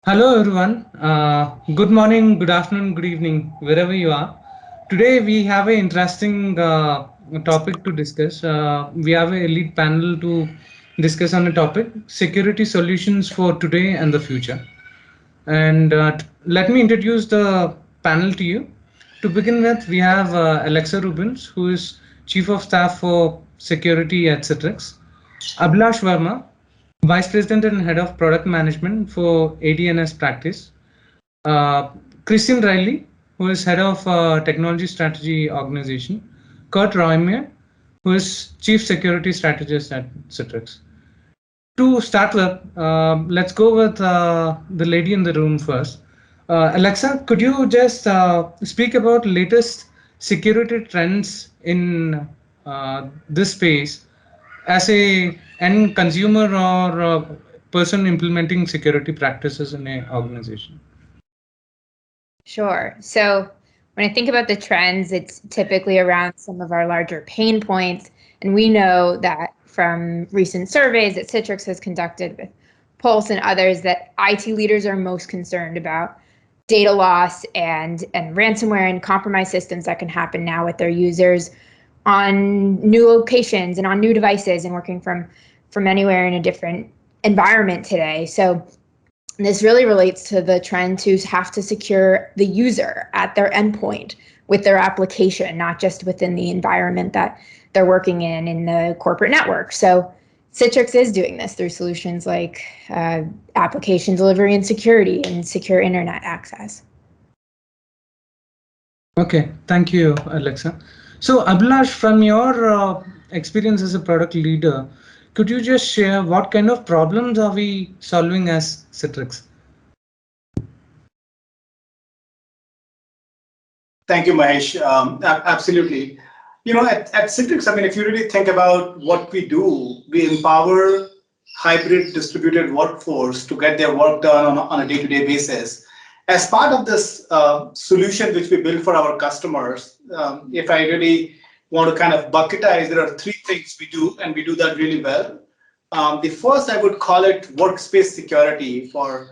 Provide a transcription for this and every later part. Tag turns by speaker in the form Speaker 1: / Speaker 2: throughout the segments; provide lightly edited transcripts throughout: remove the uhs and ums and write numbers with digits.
Speaker 1: Hello everyone. Good morning, good afternoon, good evening, wherever you are. Today we have an interesting topic to discuss. We have an elite panel to discuss on the topic security solutions for today and the future. And let me introduce the panel to you. To begin with, we have Alexa Reubens, who is Chief of Staff for Security at Citrix. Abhilash Verma, Vice President and Head of Product Management for ADNS Practice. Uh, Christian Reilly, who is Head of Technology Strategy Organization. Kurt Roemer, who is Chief Security Strategist at Citrix. To start with, let's go with the lady in the room first. Alexa, could you just speak about latest security trends in this space as a end consumer or person implementing security practices in an organization?
Speaker 2: Sure. So when I think about the trends, it's typically around some of our larger pain points. And we know that from recent surveys that Citrix has conducted with Pulse and others that IT leaders are most concerned about data loss and ransomware and compromised systems that can happen now with their users on new locations and on new devices and working from anywhere in a different environment today. So this really relates to the trend to have to secure the user at their endpoint with their application, not just within the environment that they're working in the corporate network. So Citrix is doing this through solutions like application delivery and security and secure internet access.
Speaker 1: Okay, thank you, Alexa. So, Abhilash, from your experience as a product leader, could you just share what kind of problems are we solving as Citrix?
Speaker 3: Thank you, Mahesh. Absolutely. At Citrix, I mean, if you really think about what we do, we empower hybrid distributed workforce to get their work done on a day-to-day basis. As part of this solution which we build for our customers, if I really want to kind of bucketize, there are three things we do, and we do that really well. The first, I would call it workspace security for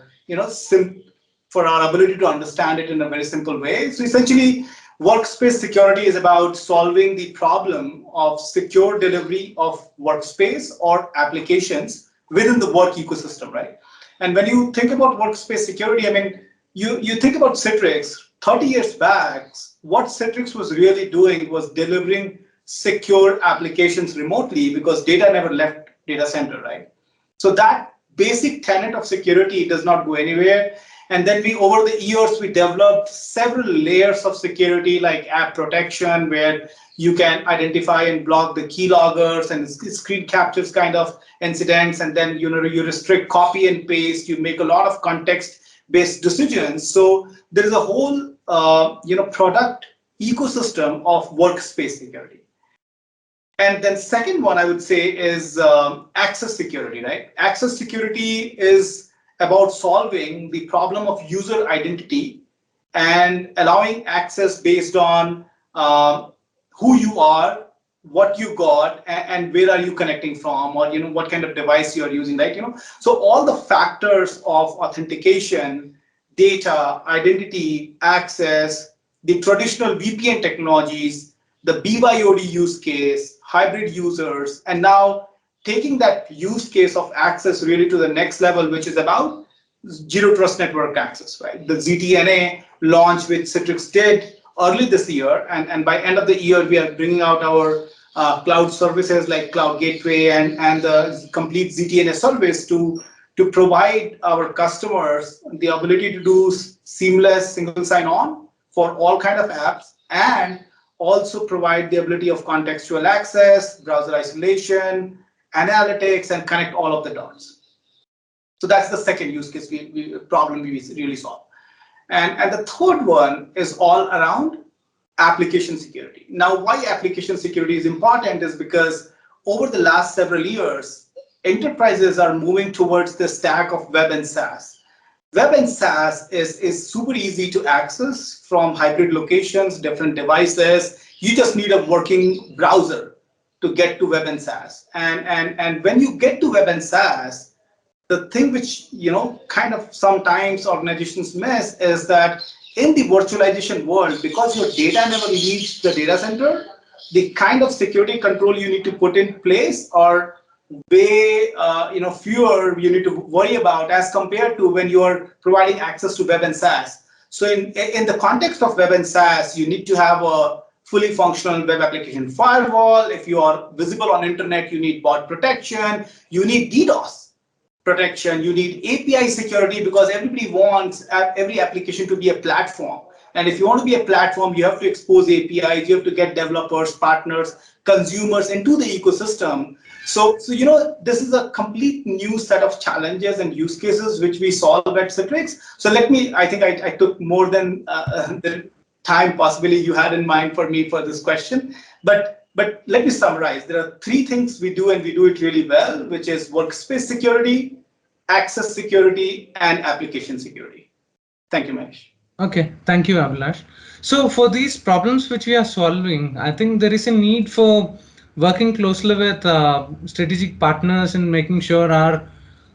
Speaker 3: our ability to understand it in a very simple way. So essentially, workspace security is about solving the problem of secure delivery of workspace or applications within the work ecosystem, right? And when you think about workspace security, I mean, you think about Citrix, 30 years back, what Citrix was really doing was delivering secure applications remotely because data never left data center, right? So that basic tenet of security does not go anywhere. And then over the years, we developed several layers of security like app protection, where you can identify and block the keyloggers and screen captures kind of incidents. And then you restrict copy and paste. You make a lot of context-based decisions. So there is a whole product ecosystem of workspace security. And then second one I would say is access security, right? Access security is about solving the problem of user identity and allowing access based on who you are, what you got, and where are you connecting from, or what kind of device you are using, right? So all the factors of authentication, data, identity, access, the traditional VPN technologies, the BYOD use case, hybrid users, and now taking that use case of access really to the next level, which is about zero trust network access, right? The ZTNA launch which Citrix did early this year, and by end of the year, we are bringing out our cloud services like Cloud Gateway and the complete ZTNA service to provide our customers the ability to do seamless single sign-on for all kind of apps, and also provide the ability of contextual access, browser isolation, analytics, and connect all of the dots. So that's the second use case problem we really solve. And the third one is all around application security. Now, why application security is important is because over the last several years, enterprises are moving towards the stack of web and SaaS. Web and SaaS is super easy to access from hybrid locations, different devices. You just need a working browser to get to web and SaaS. And when you get to web and SaaS, the thing which, kind of sometimes organizations miss is that in the virtualization world, because your data never leaves the data center, the kind of security control you need to put in place are way fewer you need to worry about as compared to when you are providing access to web and SaaS. So in the context of web and SaaS, you need to have a fully functional web application firewall. If you are visible on internet, you need bot protection, you need DDoS protection, you need API security, because everybody wants every application to be a platform. And if you want to be a platform, you have to expose APIs, you have to get developers, partners, consumers into the ecosystem. So this is a complete new set of challenges and use cases which we solve at Citrix. So I think I took more than the time possibly you had in mind for me for this question. But let me summarize. There are three things we do, and we do it really well, which is workspace security, access security, and application security. Thank you, Mahesh.
Speaker 1: Okay, thank you, Abhilash. So for these problems which we are solving, I think there is a need for working closely with strategic partners and making sure our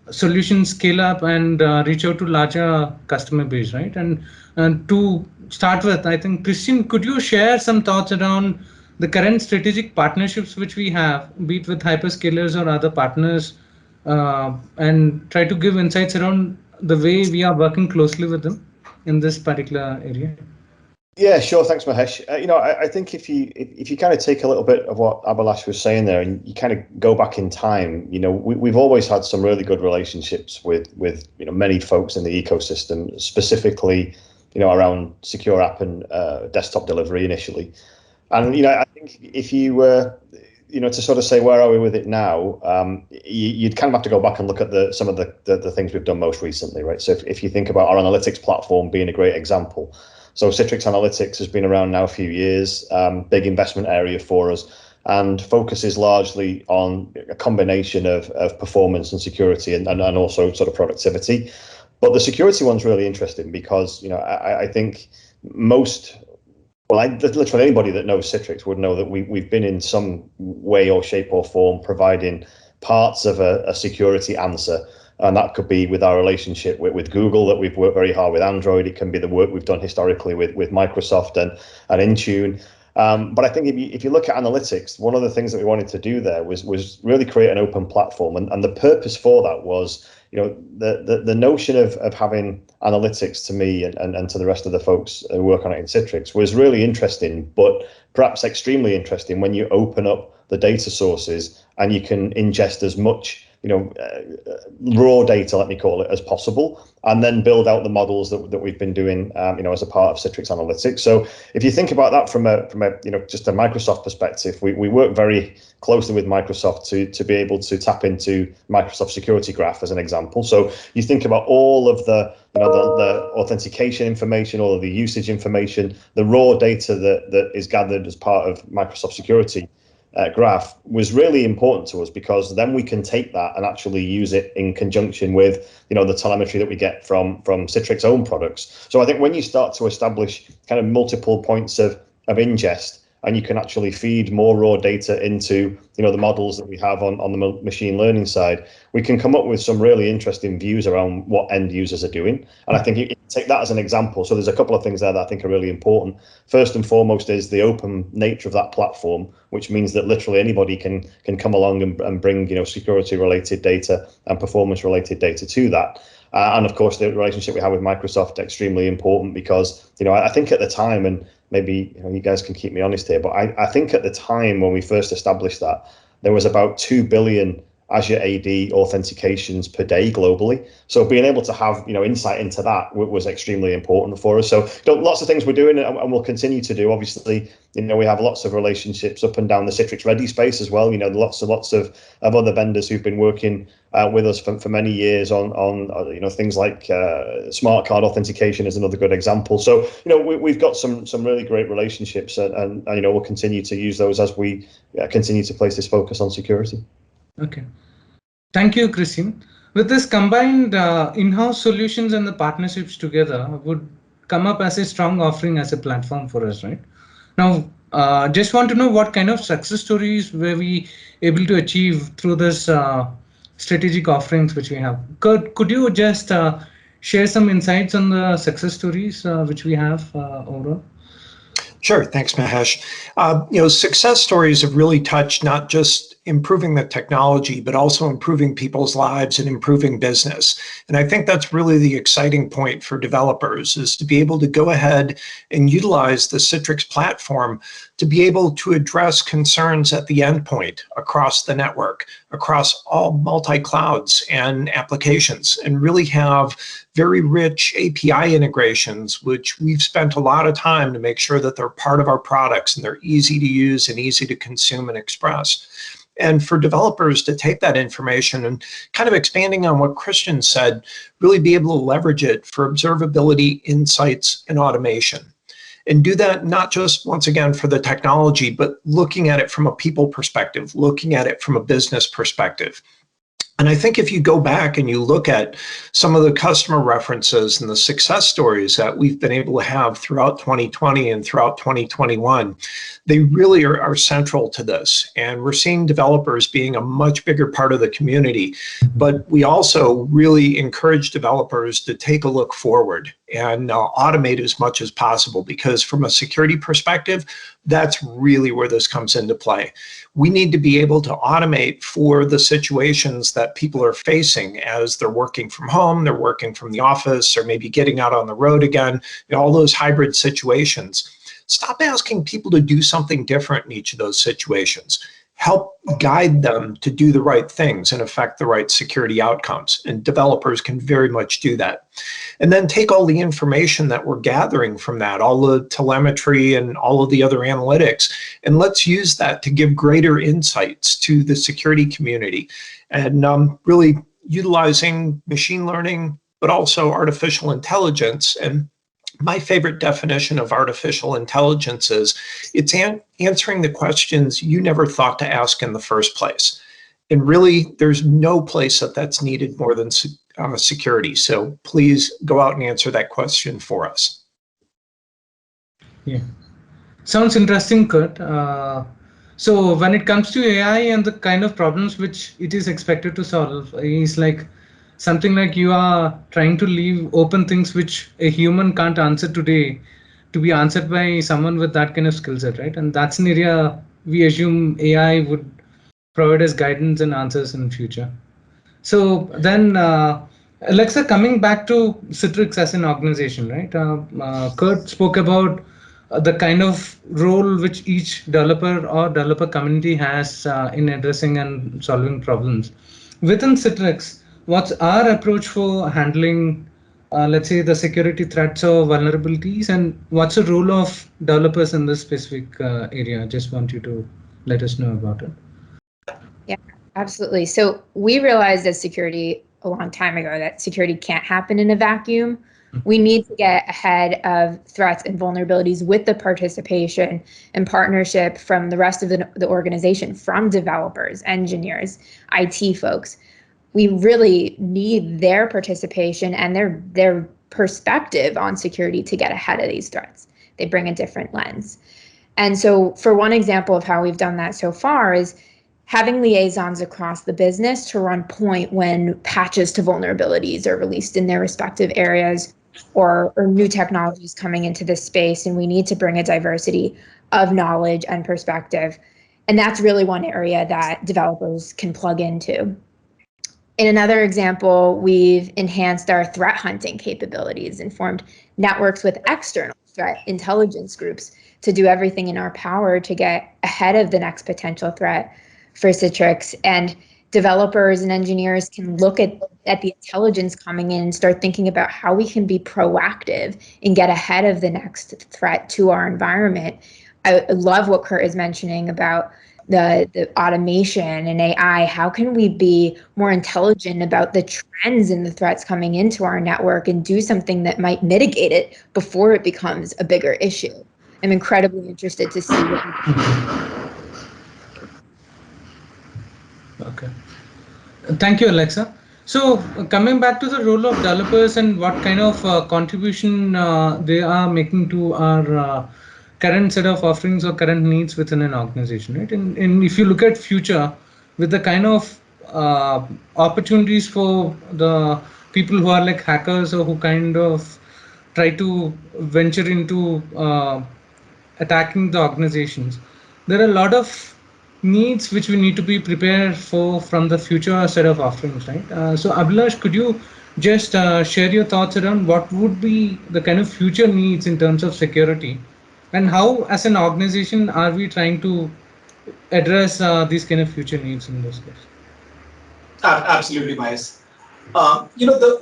Speaker 1: solutions scale up and reach out to larger customer base, right? And to start with, I think, Christian, could you share some thoughts around the current strategic partnerships which we have, be it with hyperscalers or other partners, and try to give insights around the way we are working closely with them in this particular area?
Speaker 4: Yeah, sure. Thanks, Mahesh. I think if you kind of take a little bit of what Abhilash was saying there, and you kind of go back in time, we've always had some really good relationships with many folks in the ecosystem, specifically around secure app and desktop delivery initially. And I think if you were to sort of say where are we with it now, you'd kind of have to go back and look at some of the things we've done most recently, right? So if you think about our analytics platform being a great example. So Citrix Analytics has been around now a few years, big investment area for us, and focuses largely on a combination of performance and security and also sort of productivity. But the security one's really interesting because, I think literally anybody that knows Citrix would know that we've been in some way or shape or form providing parts of a security answer. And that could be with our relationship with Google, that we've worked very hard with Android. It can be the work we've done historically with Microsoft and Intune. But I think if you look at analytics, one of the things that we wanted to do there was really create an open platform. And the purpose for that was, the notion of having analytics to me and to the rest of the folks who work on it in Citrix was really interesting, but perhaps extremely interesting when you open up the data sources and you can ingest as much raw data, let me call it, as possible, and then build out the models that we've been doing, as a part of Citrix Analytics. So if you think about that from a just a Microsoft perspective, we work very closely with Microsoft to be able to tap into Microsoft Security Graph as an example. So you think about all of the authentication information, all of the usage information, the raw data that is gathered as part of Microsoft Security Graph was really important to us, because then we can take that and actually use it in conjunction with the telemetry that we get from Citrix own products. So I think when you start to establish kind of multiple points of ingest, and you can actually feed more raw data into the models that we have on the machine learning side, we can come up with some really interesting views around what end users are doing. And I think you take that as an example. So there's a couple of things there that I think are really important. First and foremost is the open nature of that platform, which means that literally anybody can come along and bring security related data and performance related data to that. And of course, the relationship we have with Microsoft, extremely important, because I think at the time, and maybe you guys can keep me honest here, but I think at the time when we first established that, there was about 2 billion Azure AD authentications per day globally. So being able to have insight into that was extremely important for us. So lots of things we're doing and we'll continue to do. Obviously, we have lots of relationships up and down the Citrix Ready space as well. Lots of other vendors who've been working with us for many years on things like smart card authentication is another good example. So we've got some really great relationships, and we'll continue to use those as we continue to place this focus on security.
Speaker 1: Okay. Thank you, Christian. With this combined in-house solutions and the partnerships together would come up as a strong offering as a platform for us, right? Now, just want to know what kind of success stories were we able to achieve through this strategic offerings which we have. Kurt, could you just share some insights on the success stories which we have overall?
Speaker 5: Sure. Thanks, Mahesh. Success stories have really touched not just improving the technology, but also improving people's lives and improving business. And I think that's really the exciting point for developers, is to be able to go ahead and utilize the Citrix platform to be able to address concerns at the endpoint across the network, across all multi-clouds and applications, and really have very rich API integrations, which we've spent a lot of time to make sure that they're part of our products and they're easy to use and easy to consume and express. And for developers to take that information and, kind of expanding on what Christian said, really be able to leverage it for observability, insights, and automation. And do that not just, once again, for the technology, but looking at it from a people perspective, looking at it from a business perspective. And I think if you go back and you look at some of the customer references and the success stories that we've been able to have throughout 2020 and throughout 2021, they really are central to this. And we're seeing developers being a much bigger part of the community. But we also really encourage developers to take a look forward and automate as much as possible, because from a security perspective, that's really where this comes into play. We need to be able to automate for the situations that people are facing as they're working from home, they're working from the office, or maybe getting out on the road again, all those hybrid situations. Stop asking people to do something different in each of those situations. Help guide them to do the right things and affect the right security outcomes. And developers can very much do that. And then take all the information that we're gathering from that, all the telemetry and all of the other analytics, and let's use that to give greater insights to the security community. And really utilizing machine learning, but also artificial intelligence. And my favorite definition of artificial intelligence is it's answering the questions you never thought to ask in the first place. And really, there's no place that's needed more than security. So please go out and answer that question for us.
Speaker 1: Yeah, sounds interesting, Kurt. So when it comes to AI and the kind of problems which it is expected to solve, is like something like you are trying to leave open things which a human can't answer today to be answered by someone with that kind of skill set, right? And that's an area we assume AI would provide us guidance and answers in the future. So then, Alexa, coming back to Citrix as an organization, right? Kurt spoke about the kind of role which each developer or developer community has in addressing and solving problems. Within Citrix, what's our approach for handling, let's say, the security threats or vulnerabilities, and what's the role of developers in this specific area? Just want you to let us know about it.
Speaker 2: Yeah, absolutely. So we realized as security a long time ago that security can't happen in a vacuum. We need to get ahead of threats and vulnerabilities with the participation and partnership from the rest of the organization, from developers, engineers, IT folks. We really need their participation and their perspective on security to get ahead of these threats. They bring a different lens. And so for one example of how we've done that so far is having liaisons across the business to run point when patches to vulnerabilities are released in their respective areas, or new technologies coming into this space, and we need to bring a diversity of knowledge and perspective. And that's really one area that developers can plug into. In another example, we've enhanced our threat hunting capabilities and formed networks with external threat intelligence groups to do everything in our power to get ahead of the next potential threat for Citrix. And developers and engineers can look at the intelligence coming in and start thinking about how we can be proactive and get ahead of the next threat to our environment. I love what Kurt is mentioning about the automation and AI. How can we be more intelligent about the trends and the threats coming into our network and do something that might mitigate it before it becomes a bigger issue? I'm incredibly interested to see what
Speaker 1: Okay. Thank you, Alexa. So coming back to the role of developers and what kind of contribution they are making to our current set of offerings or current needs within an organization, right? And if you look at future with the kind of opportunities for the people who are like hackers or who kind of try to venture into attacking the organizations. There are a lot of needs which we need to be prepared for from the future set of offerings, right? So Abhilash, could you just share your thoughts around what would be the kind of future needs in terms of security, and how as an organization are we trying to address these kind of future needs in this case?
Speaker 3: Absolutely, Mahesh. The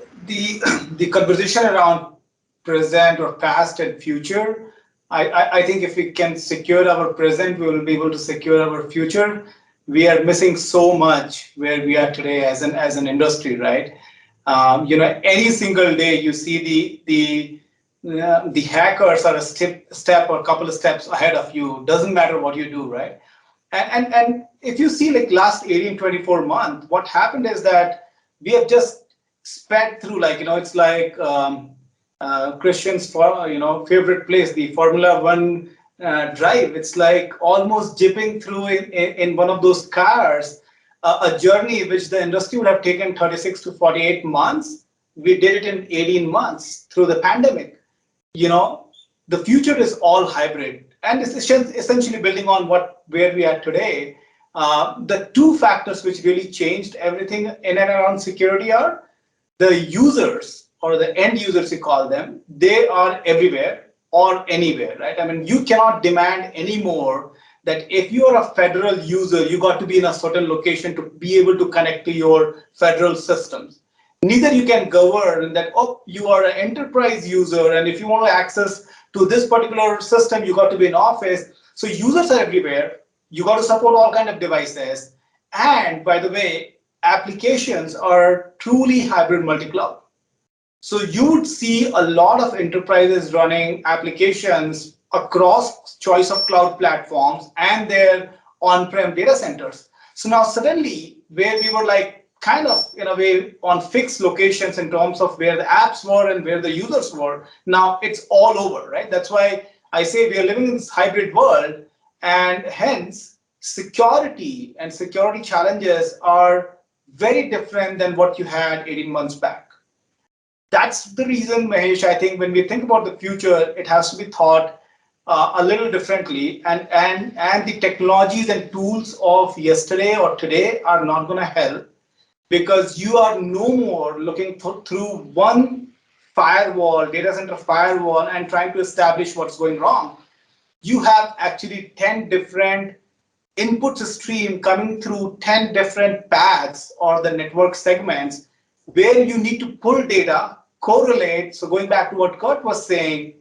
Speaker 3: the conversation around present or past and future. I think if we can secure our present, we will be able to secure our future. We are missing so much where we are today as an industry, right? Any single day you see the hackers are a step or a couple of steps ahead of you. Doesn't matter what you do, right? And if you see like last 18, 24 months, what happened is that we have just sped through, like, it's like Christian's favorite place, the Formula One drive. It's like almost jipping through in one of those cars, a journey which the industry would have taken 36 to 48 months. We did it in 18 months through the pandemic. The future is all hybrid, and it's essentially building on where we are today. The two factors which really changed everything in and around security are the users, or the end users you call them. They are everywhere or anywhere, right? I mean, you cannot demand anymore that if you are a federal user, you got to be in a certain location to be able to connect to your federal systems. Neither you can govern that, oh, you are an enterprise user, and if you want to access to this particular system, you got to be in office. So users are everywhere. You got to support all kind of devices. And by the way, applications are truly hybrid multi-cloud. So you would see a lot of enterprises running applications across choice of cloud platforms and their on-prem data centers. So now suddenly, where we were like kind of in a way on fixed locations in terms of where the apps were and where the users were, now it's all over, right? That's why I say we are living in this hybrid world, and hence security and security challenges are very different than what you had 18 months back. That's the reason, Mahesh, I think when we think about the future, it has to be thought a little differently, and the technologies and tools of yesterday or today are not going to help, because you are no more looking through one firewall, data center firewall, and trying to establish what's going wrong. You have actually 10 different input stream coming through 10 different paths or the network segments where you need to pull data, correlate. So going back to what Kurt was saying,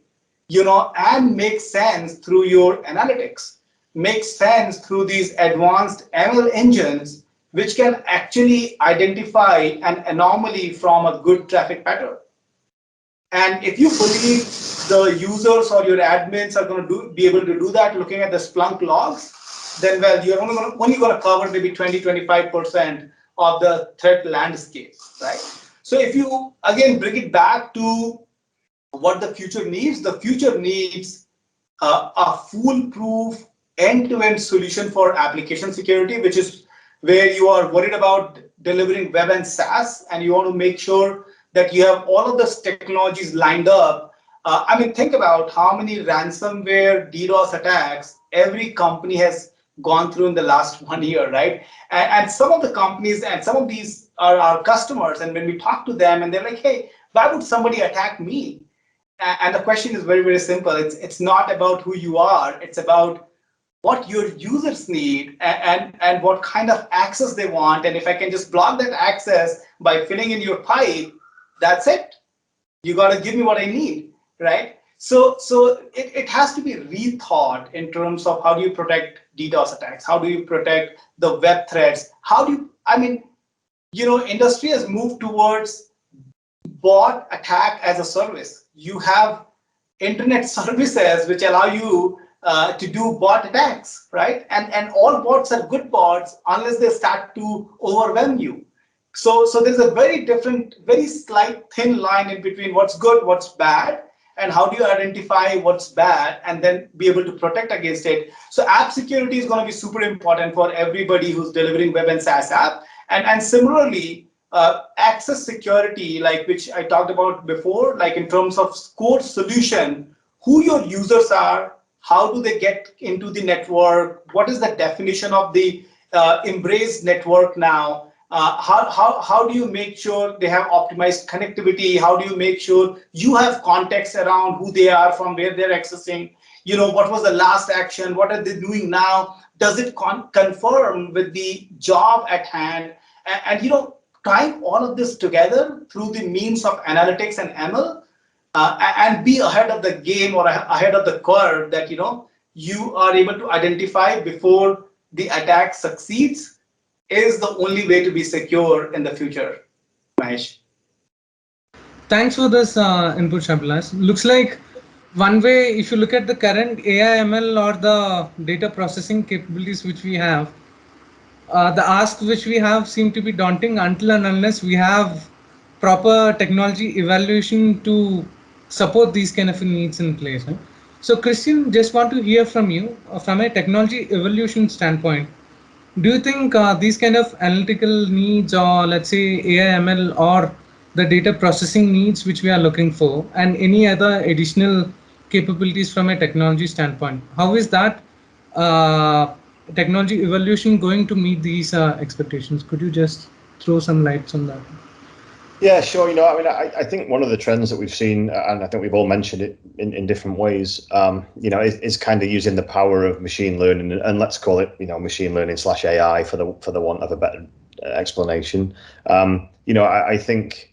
Speaker 3: and make sense through your analytics, make sense through these advanced ML engines, which can actually identify an anomaly from a good traffic pattern. And if you believe the users or your admins are going to be able to do that looking at the Splunk logs, then, well, you're only going to cover maybe 20-25% of the threat landscape, right? So if you, again, bring it back to what the future needs a foolproof end-to-end solution for application security, which is where you are worried about delivering web and SaaS, and you want to make sure that you have all of those technologies lined up. Think about how many ransomware DDoS attacks every company has gone through in the last 1 year, right? And some of the companies and some of these are our customers, and when we talk to them and they're like, hey, why would somebody attack me? And the question is very, very simple. It's not about who you are, it's about what your users need and what kind of access they want. And if I can just block that access by filling in your pipe, that's it. You got to give me what I need, right? So it has to be rethought in terms of how do you protect DDoS attacks? How do you protect the web threats? Industry has moved towards bot attack as a service. You have internet services which allow you to do bot attacks, right? And all bots are good bots unless they start to overwhelm you. So there's a very slight thin line in between what's good, what's bad, and how do you identify what's bad and then be able to protect against it. So app security is going to be super important for everybody who's delivering web and SaaS app. And similarly, access security, like which I talked about before, like in terms of core solution, who your users are, how do they get into the network, what is the definition of the embrace network now, how do you make sure they have optimized connectivity, how do you make sure you have context around who they are, from where they're accessing, what was the last action, what are they doing now, does it confirm with the job at hand, and tying all of this together through the means of analytics and ML, and be ahead of the game or ahead of the curve, that you are able to identify before the attack succeeds, is the only way to be secure in the future. Mahesh.
Speaker 1: Thanks for this input, Abhilash. Looks like one way, if you look at the current AI ML or the data processing capabilities which we have, the asks which we have seem to be daunting until and unless we have proper technology evaluation to support these kind of needs in place. Right? So Christian, just want to hear from you from a technology evolution standpoint. Do you think these kind of analytical needs, or let's say AI ML or the data processing needs which we are looking for, and any other additional capabilities from a technology standpoint, how is that technology evolution going to meet these expectations? Could you just throw some lights on that?
Speaker 4: Yeah, sure. I think one of the trends that we've seen, and I think we've all mentioned it in different ways, is kind of using the power of machine learning, and let's call it, machine learning / AI for the want of a better explanation. I think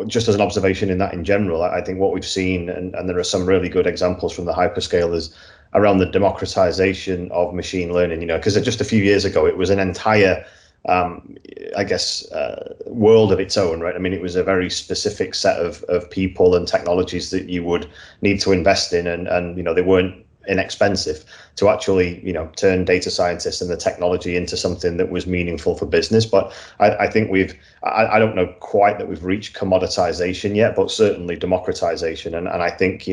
Speaker 4: just as an observation in that in general, I think what we've seen, and there are some really good examples from the hyperscalers around the democratization of machine learning, because just a few years ago, it was an entire world of its own, right? I mean, it was a very specific set of people and technologies that you would need to invest in, and they weren't inexpensive to actually, turn data scientists and the technology into something that was meaningful for business. But I think I don't know quite that we've reached commoditization yet, but certainly democratization. And I think,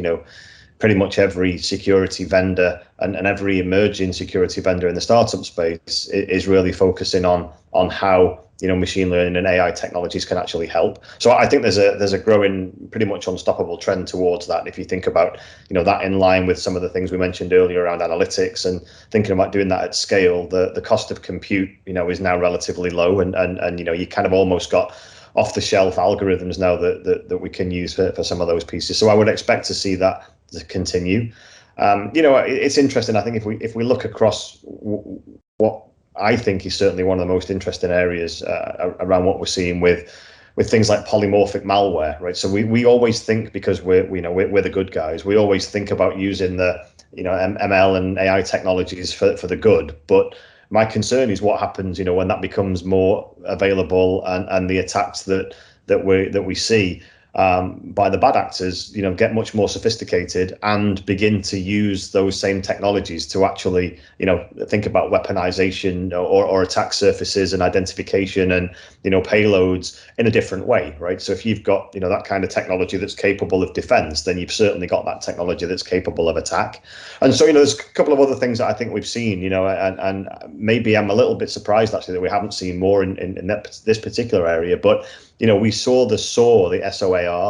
Speaker 4: pretty much every security vendor and every emerging security vendor in the startup space is really focusing on how machine learning and AI technologies can actually help. So I think there's a growing, pretty much unstoppable trend towards that. If you think about that in line with some of the things we mentioned earlier around analytics and thinking about doing that at scale, the cost of compute is now relatively low, and you kind of almost got off-the-shelf algorithms now that we can use for some of those pieces. So I would expect to see that to continue. It's interesting. I think if we look across what I think is certainly one of the most interesting areas around what we're seeing with things like polymorphic malware, right? So we always think, because we're the good guys, we always think about using the ML and AI technologies for the good, but my concern is what happens when that becomes more available, and the attacks that we see by the bad actors get much more sophisticated and begin to use those same technologies to actually think about weaponization or attack surfaces and identification and payloads in a different way, right? So if you've got that kind of technology that's capable of defense, then you've certainly got that technology that's capable of attack. And so there's a couple of other things that I think we've seen, and maybe I'm a little bit surprised actually that we haven't seen more in this particular area, but we saw the SOAR,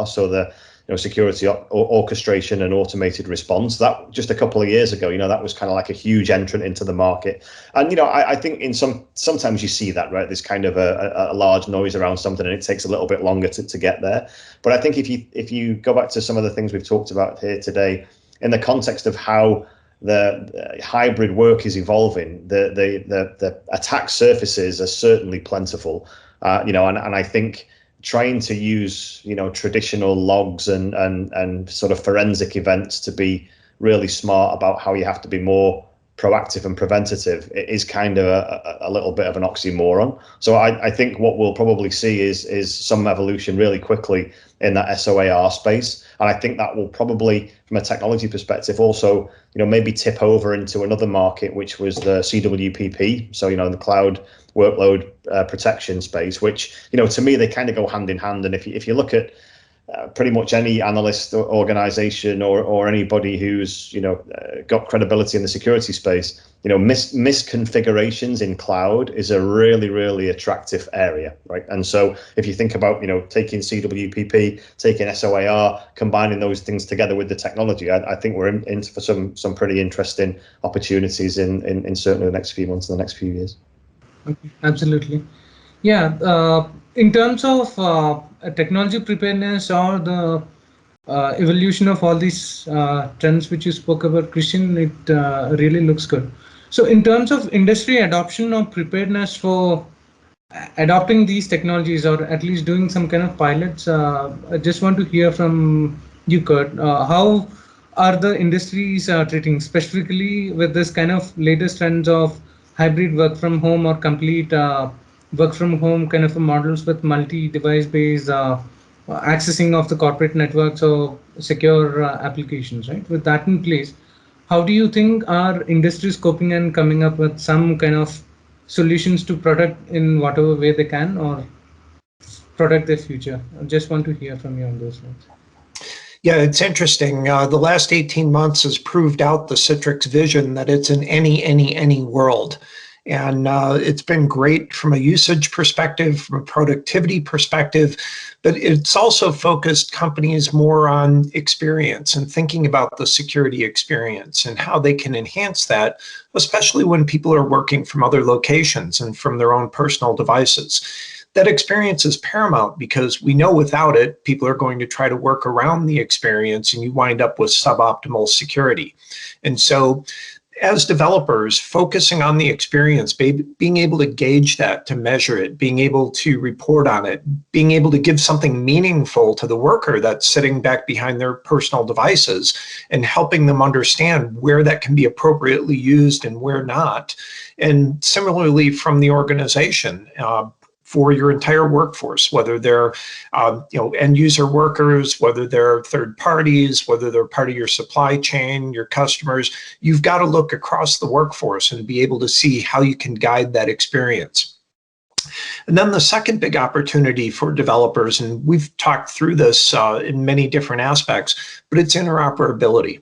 Speaker 4: so the security orchestration and automated response. That just a couple of years ago, that was kind of like a huge entrant into the market. And I think sometimes you see that, right? There's kind of a large noise around something, and it takes a little bit longer to get there. But I think if you go back to some of the things we've talked about here today, in the context of how the hybrid work is evolving, the attack surfaces are certainly plentiful. And I think trying to use traditional logs and sort of forensic events to be really smart about how you have to be more proactive and preventative is kind of a little bit of an oxymoron. So I think what we'll probably see is some evolution really quickly in that SOAR space, and I think that will probably, from a technology perspective, also maybe tip over into another market, which was the CWPP, so the cloud workload protection space, which to me they kind of go hand in hand. And if you look at pretty much any analyst or organization or anybody who's got credibility in the security space, misconfigurations in cloud is a really attractive area, right? And so if you think about taking CWPP, taking SOAR, combining those things together with the technology, I think we're in for some pretty interesting opportunities in certainly the next few months and the next few years.
Speaker 1: Okay, absolutely. Yeah, in terms of technology preparedness or the evolution of all these trends which you spoke about, Christian, it really looks good. So in terms of industry adoption or preparedness for adopting these technologies, or at least doing some kind of pilots, I just want to hear from you, Kurt. How are the industries treating, specifically with this kind of latest trends of hybrid work from home or complete work from home kind of models with multi-device based accessing of the corporate networks or secure applications, right? With that in place, how do you think our industry is coping and coming up with some kind of solutions to protect in whatever way they can or protect their future? I just want to hear from you on those lines.
Speaker 5: Yeah, it's interesting. The last 18 months has proved out the Citrix vision that it's an any world. And it's been great from a usage perspective, from a productivity perspective, but it's also focused companies more on experience and thinking about the security experience and how they can enhance that, especially when people are working from other locations and from their own personal devices. That experience is paramount because we know without it, people are going to try to work around the experience and you wind up with suboptimal security. And so as developers, focusing on the experience, being able to gauge that, to measure it, being able to report on it, being able to give something meaningful to the worker that's sitting back behind their personal devices and helping them understand where that can be appropriately used and where not. And similarly from the organization, for your entire workforce, whether they're end user workers, whether they're third parties, whether they're part of your supply chain, your customers, you've got to look across the workforce and be able to see how you can guide that experience. And then the second big opportunity for developers, and we've talked through this in many different aspects, but it's interoperability.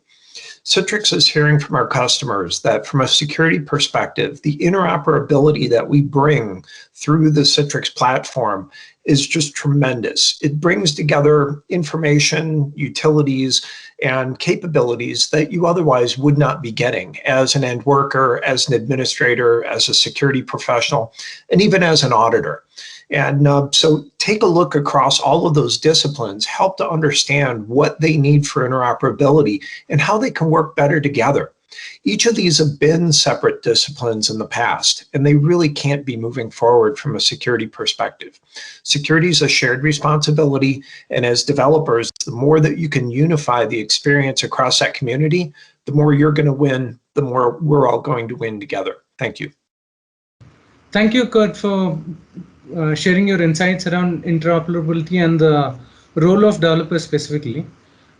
Speaker 5: Citrix is hearing from our customers that from a security perspective, the interoperability that we bring through the Citrix platform is just tremendous. It brings together information, utilities, and capabilities that you otherwise would not be getting as an end worker, as an administrator, as a security professional, and even as an auditor. And so take a look across all of those disciplines, help to understand what they need for interoperability and how they can work better together. Each of these have been separate disciplines in the past, and they really can't be moving forward from a security perspective. Security is a shared responsibility, and as developers, the more that you can unify the experience across that community, the more you're going to win, the more we're all going to win together. Thank you.
Speaker 1: Thank you, Kurt, for sharing your insights around interoperability and the role of developers specifically.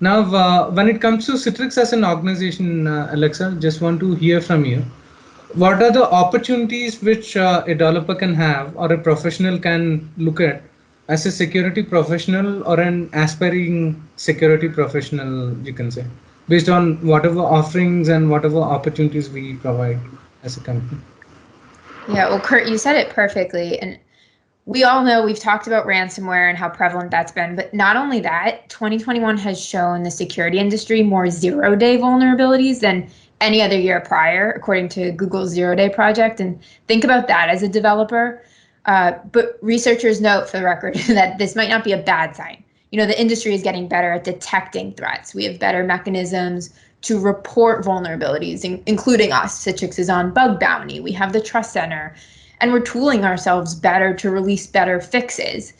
Speaker 1: Now, when it comes to Citrix as an organization, Alexa, just want to hear from you. What are the opportunities which a developer can have or a professional can look at as a security professional or an aspiring security professional, you can say, based on whatever offerings and whatever opportunities we provide as a company?
Speaker 2: Yeah, well, Kurt, you said it perfectly. And we all know, we've talked about ransomware and how prevalent that's been, but not only that, 2021 has shown the security industry more zero-day vulnerabilities than any other year prior, according to Google's zero-day project. And think about that as a developer. But researchers note, for the record, that this might not be a bad sign. The industry is getting better at detecting threats. We have better mechanisms to report vulnerabilities, including us. Citrix is on Bug Bounty. We have the Trust Center. And we're tooling ourselves better to release better fixes.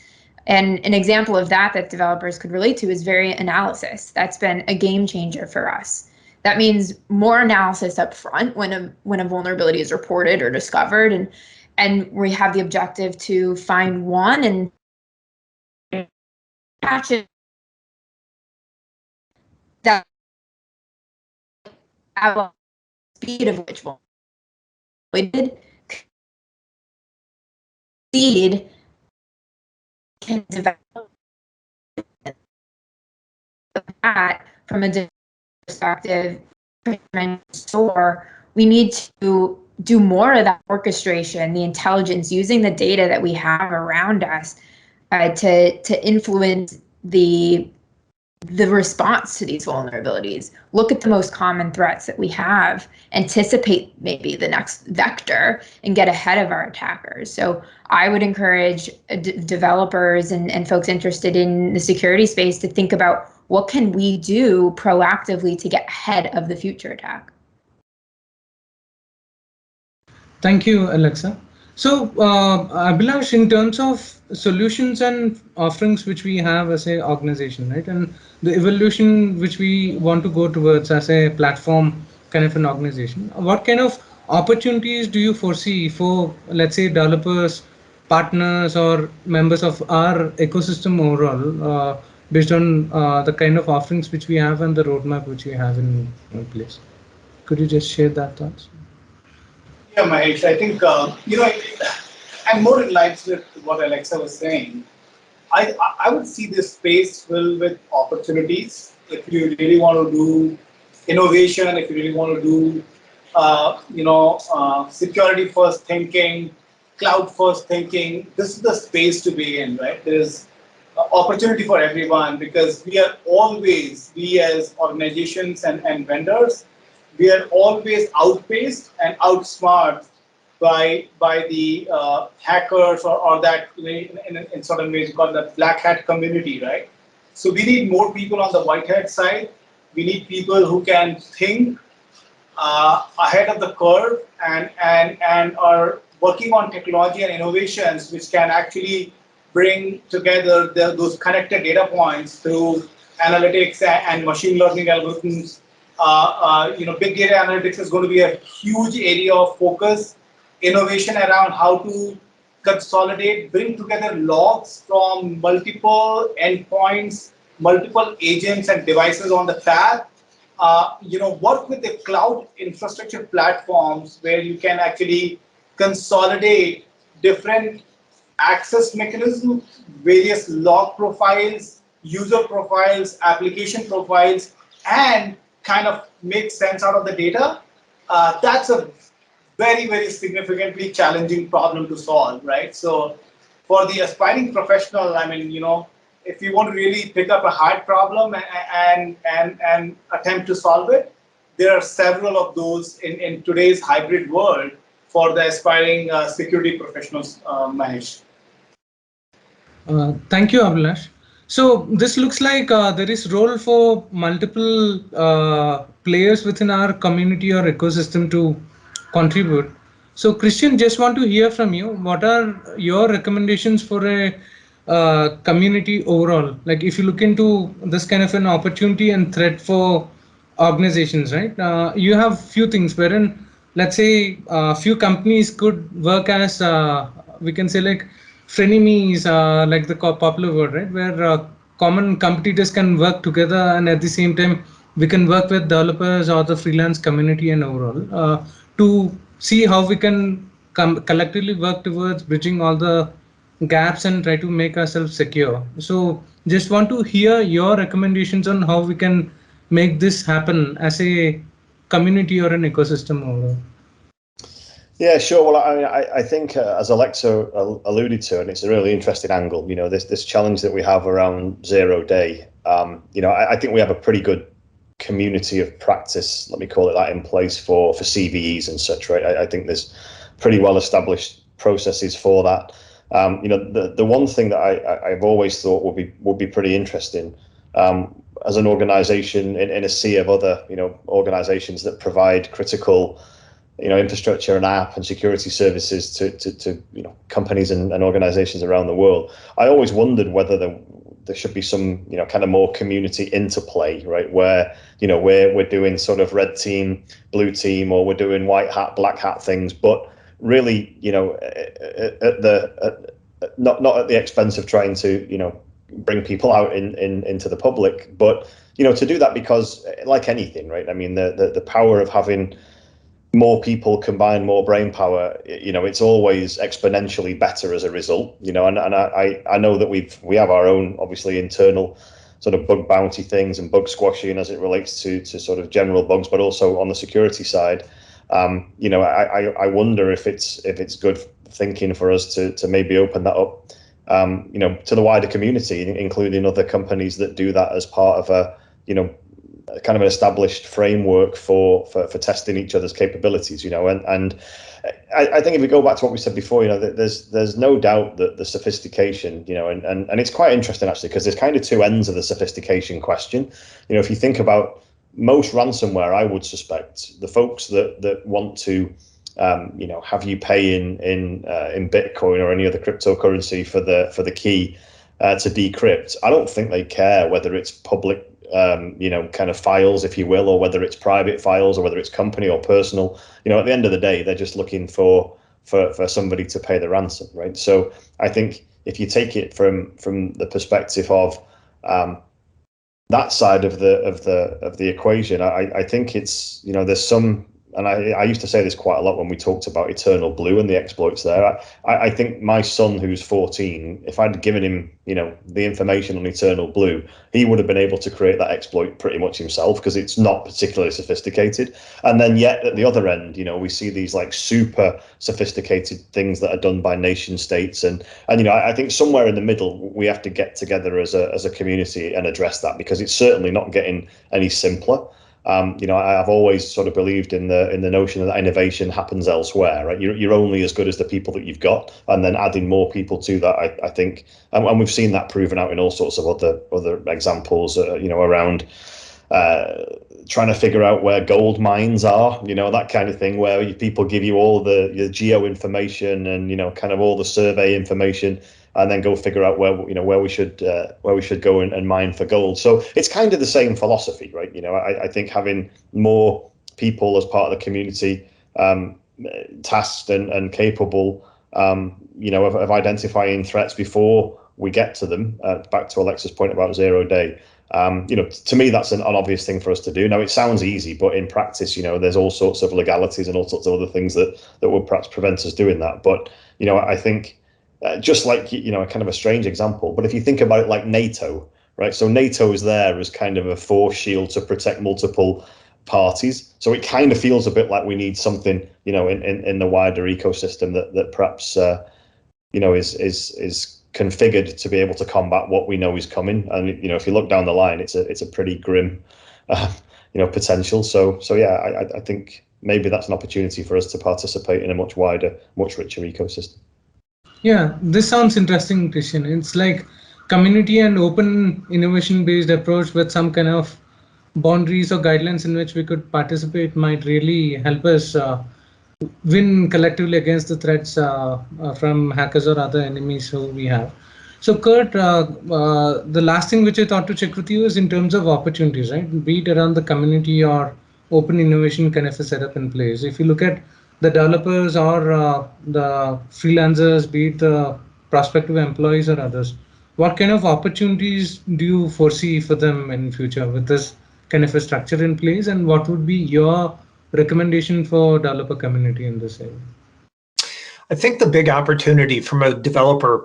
Speaker 2: And an example of that developers could relate to is variant analysis. That's been a game changer for us. That means more analysis up front when a vulnerability is reported or discovered, and we have the objective to find one and patch it. That at speed of which vulnerability can develop at from a perspective store, we need to do more of that orchestration, the intelligence, using the data that we have around us to influence the response to these vulnerabilities. Look at the most common threats that we have, anticipate maybe the next vector, and get ahead of our attackers. So I would encourage developers and folks interested in the security space to think about what can we do proactively to get ahead of the future attack.
Speaker 1: Thank you, Alexa. So, Abhilash, in terms of solutions and offerings which we have as a organization, right, and the evolution which we want to go towards as a platform kind of an organization, what kind of opportunities do you foresee for, let's say, developers, partners, or members of our ecosystem overall, based on the kind of offerings which we have and the roadmap which we have in place? Could you just share that thoughts?
Speaker 3: Yeah, Mahesh, I think, and more in line with what Alexa was saying, I would see this space filled with opportunities. If you really want to do innovation, if you really want to do, security first thinking, cloud first thinking, this is the space to be in, right? There's opportunity for everyone because we as organizations and vendors, we are always outpaced and outsmarted by the hackers or that in certain ways you call that black hat community, right? So we need more people on the white hat side. We need people who can think ahead of the curve and are working on technology and innovations which can actually bring together those connected data points through analytics and machine learning algorithms. Big data analytics is going to be a huge area of focus, innovation around how to consolidate, bring together logs from multiple endpoints, multiple agents and devices on the tab. Work with the cloud infrastructure platforms where you can actually consolidate different access mechanisms, various log profiles, user profiles, application profiles, and kind of make sense out of the data. That's a very, very significantly challenging problem to solve, right? So for the aspiring professional, if you want to really pick up a hard problem and attempt to solve it, there are several of those in today's hybrid world for the aspiring security professionals, Mahesh.
Speaker 1: Thank you, Abhilash. So this looks like there is role for multiple players within our community or ecosystem to contribute. So Christian, just want to hear from you. What are your recommendations for a community overall? Like if you look into this kind of an opportunity and threat for organizations, right? You have few things wherein, let's say, few companies could work as, we can say like frenemies, like the popular word, right? Where common competitors can work together, and at the same time, we can work with developers or the freelance community and overall to see how we can collectively work towards bridging all the gaps and try to make ourselves secure. So just want to hear your recommendations on how we can make this happen as a community or an ecosystem overall.
Speaker 4: Yeah, sure. Well, I think as Alexa alluded to, and it's a really interesting angle, this challenge that we have around 0 day, I think we have a pretty good community of practice, let me call it that, in place for CVEs and such, right? I think there's pretty well established processes for that. The one thing that I've always thought would be pretty interesting as an organization in a sea of other, organizations that provide critical infrastructure and app and security services to companies and organizations around the world. I always wondered whether there should be some kind of more community interplay, right, where we're doing sort of red team, blue team, or we're doing white hat, black hat things, but really not at the expense of trying to bring people out into the public, but to do that, because like anything, right, I mean the power of having more people combine more brain power, it's always exponentially better as a result, and I know that we have our own obviously internal sort of bug bounty things and bug squashing as it relates to sort of general bugs, but also on the security side. You know, I wonder if it's good thinking for us to maybe open that up, you know, to the wider community, including other companies that do that as part of a, you know, kind of an established framework for testing each other's capabilities, you know, and I think if we go back to what we said before, you know, there's no doubt that the sophistication, you know, and it's quite interesting actually, because there's kind of two ends of the sophistication question. You know, if you think about most ransomware, I would suspect the folks that want to, you know, have you pay in Bitcoin or any other cryptocurrency for the key to decrypt, I don't think they care whether it's public, you know, kind of files, if you will, or whether it's private files, or whether it's company or personal. You know, at the end of the day, they're just looking for somebody to pay the ransom, right? So I think if you take it from the perspective of that side of the equation, I think it's, you know, there's some, and I used to say this quite a lot when we talked about Eternal Blue and the exploits there. I think my son, who's 14, if I'd given him, you know, the information on Eternal Blue, he would have been able to create that exploit pretty much himself, because it's not particularly sophisticated. And then yet at the other end, you know, we see these like super sophisticated things that are done by nation states, and you know, I think somewhere in the middle we have to get together as a community and address that, because it's certainly not getting any simpler. You know, I've always sort of believed in the notion that innovation happens elsewhere, right? You're only as good as the people that you've got, and then adding more people to that, I think, and we've seen that proven out in all sorts of other examples, you know, around trying to figure out where gold mines are, you know, that kind of thing, where people give you all the geo information and, you know, kind of all the survey information, and then go figure out where, you know, where we should go and mine for gold. So it's kind of the same philosophy, right? You know, I think having more people as part of the community, tasked and capable, you know, of identifying threats before we get to them. Back to Alexa's point about 0 day. You know, to me, that's an obvious thing for us to do. Now, it sounds easy, but in practice, you know, there's all sorts of legalities and all sorts of other things that would perhaps prevent us doing that. But, you know, I think, just like, you know, a kind of a strange example, but if you think about it like NATO, right? So NATO is there as kind of a force shield to protect multiple parties. So it kind of feels a bit like we need something, you know, in the wider ecosystem that perhaps, you know, is configured to be able to combat what we know is coming. And, you know, if you look down the line, it's a pretty grim, you know, potential. So yeah, I think maybe that's an opportunity for us to participate in a much wider, much richer ecosystem.
Speaker 1: Yeah, this sounds interesting, Christian. It's like community and open innovation-based approach with some kind of boundaries or guidelines in which we could participate might really help us win collectively against the threats from hackers or other enemies who we have. So Kurt, the last thing which I thought to check with you is in terms of opportunities, right? Be it around the community or open innovation kind of a setup in place. If you look at the developers or the freelancers, be it the prospective employees or others, what kind of opportunities do you foresee for them in future with this kind of a structure in place, and what would be your recommendation for developer community in this area?
Speaker 5: I think the big opportunity from a developer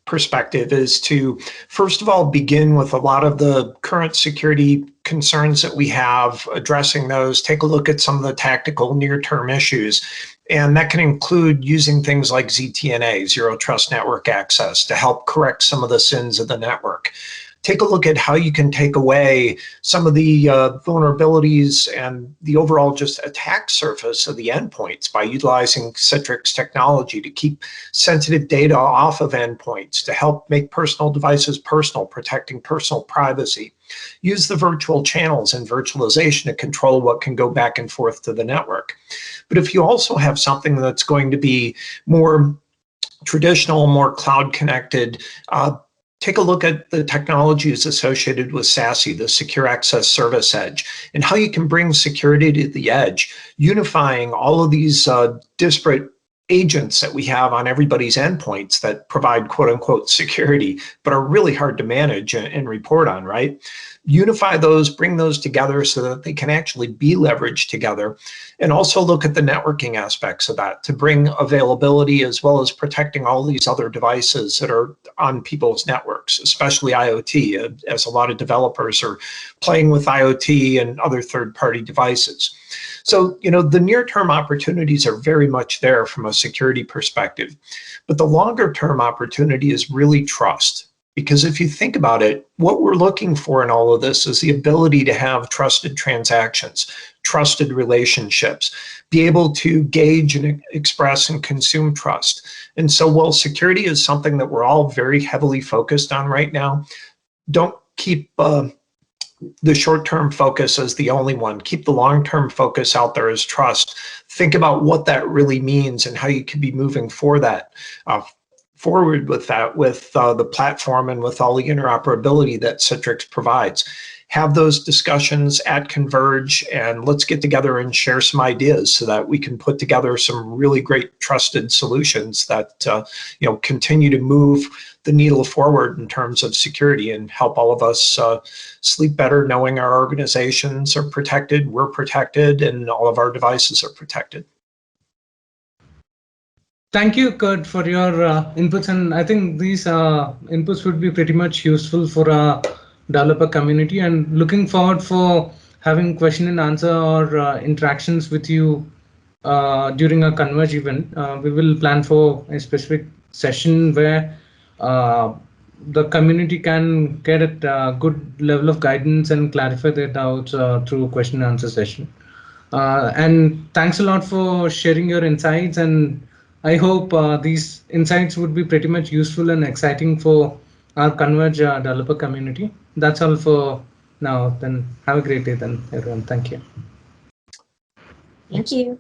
Speaker 5: perspective is to, first of all, begin with a lot of the current security concerns that we have, addressing those, take a look at some of the tactical near-term issues. And that can include using things like ZTNA, Zero Trust Network Access, to help correct some of the sins of the network. Take a look at how you can take away some of the vulnerabilities and the overall just attack surface of the endpoints by utilizing Citrix technology to keep sensitive data off of endpoints, to help make personal devices personal, protecting personal privacy. Use the virtual channels and virtualization to control what can go back and forth to the network. But if you also have something that's going to be more traditional, more cloud connected, take a look at the technologies associated with SASE, the Secure Access Service Edge, and how you can bring security to the edge, unifying all of these disparate agents that we have on everybody's endpoints that provide quote unquote security, but are really hard to manage and report on, right? Unify those, bring those together so that they can actually be leveraged together, and also look at the networking aspects of that to bring availability as well as protecting all these other devices that are on people's networks. networks, especially IoT, as a lot of developers are playing with IoT and other third-party devices. So, the near-term opportunities are very much there from a security perspective, but the longer-term opportunity is really trust. Because if you think about it, what we're looking for in all of this is the ability to have trusted transactions, trusted relationships, be able to gauge and express and consume trust. And so while security is something that we're all very heavily focused on right now, don't keep the short-term focus as the only one. Keep the long-term focus out there as trust. Think about what that really means and how you could be moving forward with that, with the platform and with all the interoperability that Citrix provides. Have those discussions at Converge, and let's get together and share some ideas so that we can put together some really great trusted solutions that continue to move the needle forward in terms of security and help all of us sleep better knowing our organizations are protected, we're protected, and all of our devices are protected.
Speaker 1: Thank you, Kurt, for your inputs, and I think these inputs would be pretty much useful for our developer community, and looking forward for having question and answer or interactions with you during a Converge event. We will plan for a specific session where the community can get a good level of guidance and clarify their doubts through question and answer session. And thanks a lot for sharing your insights, and I hope these insights would be pretty much useful and exciting for our Converge developer community. That's all for now. Then have a great day then, everyone. Thank you.
Speaker 2: Thank you.